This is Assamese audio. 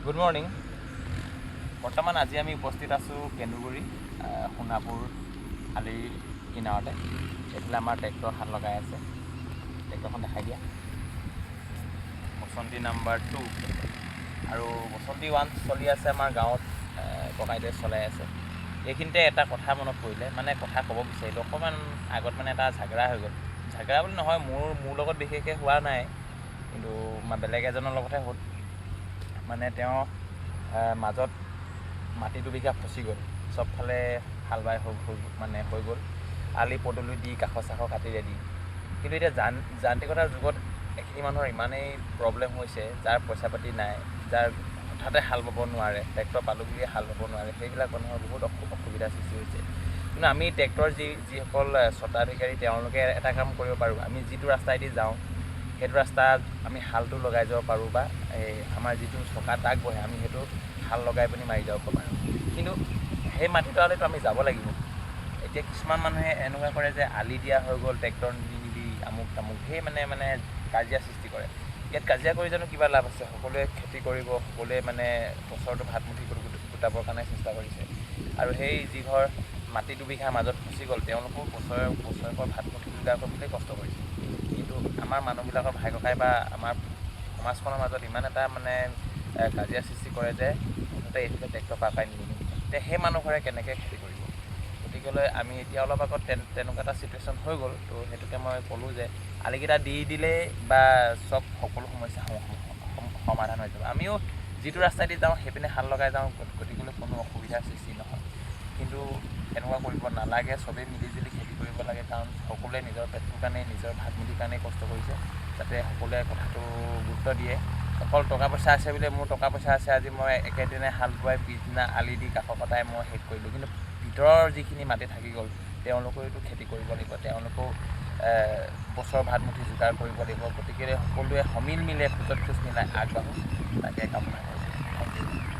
Good morning. বৰ্তমান আজি আমি উপস্থিত আছোঁ কেন্দুগুৰি সোণাপুৰ আলিৰ কিনাৰতে। এইফালে আমাৰ ট্ৰেক্টৰ হাল লগাই আছে। ট্ৰেক্টৰখন দেখাই দিয়া। বসন্তী নাম্বাৰ 2 আৰু বসন্তী 1 চলি আছে আমাৰ গাঁৱত। ককাইদেৱে চলাই আছে। এইখিনিতে এটা কথা মনত পৰিলে, মানে কথা ক'ব বিচাৰিলোঁ। অকণমান আগত মানে এটা ঝাগৰা হৈ গ'ল। ঝাগৰা বুলি নহয়, মোৰ লগত বিশেষকৈ হোৱা নাই, কিন্তু বেলেগ এজনৰ লগতহে হ'ল। মানে তেওঁ মাজত মাটি দুবিঘা ফচি গ'ল। চবফালে হাল বাই হৈ গ'ল। আলি পদূলি দি কাষৰ চাষৰ কাটিৰে দি। কিন্তু এতিয়া যান্ত্ৰিকতাৰ যুগত এইখিনি মানুহৰ ইমানেই প্ৰব্লেম হৈছে, যাৰ পইচা পাতি নাই, যাৰ হঠাতে হাল বাব নোৱাৰে, ট্ৰেক্টৰ পালোঁ বুলিয়ে হাল বাব নোৱাৰে, সেইবিলাক মানুহৰ বহুত অসুবিধাৰ সৃষ্টি হৈছে। কিন্তু আমি ট্ৰেক্টৰ যিসকল স্বত্বাধিকাৰী, তেওঁলোকে এটা কাম কৰিব পাৰোঁ। আমি যিটো ৰাস্তাইদি যাওঁ, সেইটো ৰাস্তাত আমি হালটো লগাই যাব পাৰোঁ, বা আমাৰ যিটো চকা তাক বহে আমি সেইটো হাল লগাই পিনি মাৰি যাব পাৰোঁ। কিন্তু সেই মাটিডৰালৈতো আমি যাব লাগিব। এতিয়া কিছুমান মানুহে এনেকুৱা কৰে যে আলি দিয়া হৈ গ'ল, ট্ৰেক্টৰ নিদি আমুক তামুক, সেই মানে কাজিয়া সৃষ্টি কৰে। ইয়াত কাজিয়া কৰি জানো কিবা লাভ আছে? সকলোৱে খেতি কৰিব, সকলোৱে বছৰটো ভাত মুঠি গোটাবৰ কাৰণে চেষ্টা কৰিছে। আৰু সেই যি ঘৰ মাটি দুবিঘাৰ মাজত ফচি গ'ল, তেওঁলোকেও বছৰেকৰ ভাত মুঠি যোগাৰ কৰিবলৈ কষ্ট কৰিছে। কিন্তু আমাৰ মানুহবিলাকৰ ভাই ককাই বা আমাৰ সমাজখনৰ মাজত ইমান এটা কাজিয়া সৃষ্টি কৰে যে মুঠতে এইফালে ট্ৰেক্টৰ পাই নিদিয়ে। এতিয়া সেই মানুহঘৰে কেনেকৈ খেতি কৰিব? গতিকেলৈ আমি এতিয়া অলপ আগত তেনেকুৱা এটা ছিটুৱেশ্যন হৈ গ'ল। তো সেইটোকে মই ক'লোঁ যে আলিকেইটা দি দিলেই বা সকলো সমস্যা সমাধান হৈ যাব। আমিও যিটো ৰাস্তাইদি যাওঁ সেইপিনে হাল লগাই যাওঁ, গতিকেলৈ কোনো অসুবিধাৰ সৃষ্টি নহয়। কিন্তু এনেকুৱা কৰিব নালাগে। চবেই মিলিজুলি খেতি কৰিব লাগে, কাৰণ সকলোৱে নিজৰ পেটটোৰ কাৰণে, নিজৰ ভাত মুঠিৰ কাৰণেই কষ্ট কৰিছে। যাতে সকলোৱে কথাটো গুৰুত্ব দিয়ে। অকল টকা পইচা আছে বুলি, মোৰ টকা পইচা আছে, আজি মই একেদিনে হাল বোৱাই পিছদিনা আলি দি কাষৰ কটাই মই শেষ কৰিলোঁ। কিন্তু ভিতৰৰ যিখিনি মাটি থাকি গ'ল, তেওঁলোকেওতো খেতি কৰিব লাগিব, তেওঁলোকেও বছৰৰ ভাত মুঠি যোগাৰ কৰিব লাগিব। গতিকে সকলোৱে সমিল মিলে খোজত খোজ মিলাই আগবাঢ়োঁ, তাকে কামনা কৰিছোঁ। Thank U.